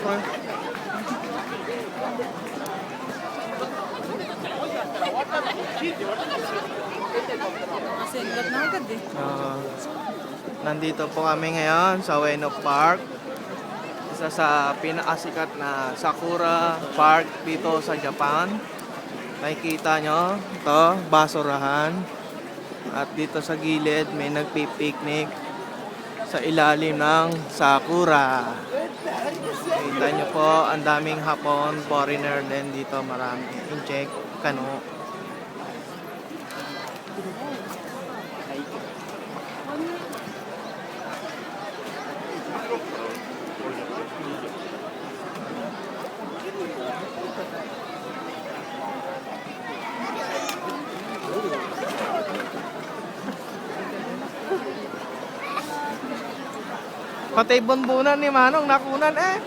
pre. Nakasendat na agad eh. Nandito po kami ngayon sa Ueno Park. Isa sa pinakasikat na Sakura Park dito sa Japan. Nakikita nyo, ito, basurahan. At dito sa gilid may nagpipiknik sa ilalim ng Sakura. Kita nyo po, ang daming Hapon, foreigner din dito, marami. Incheck, kano. Pati bunbunan ni Manong nakunan eh.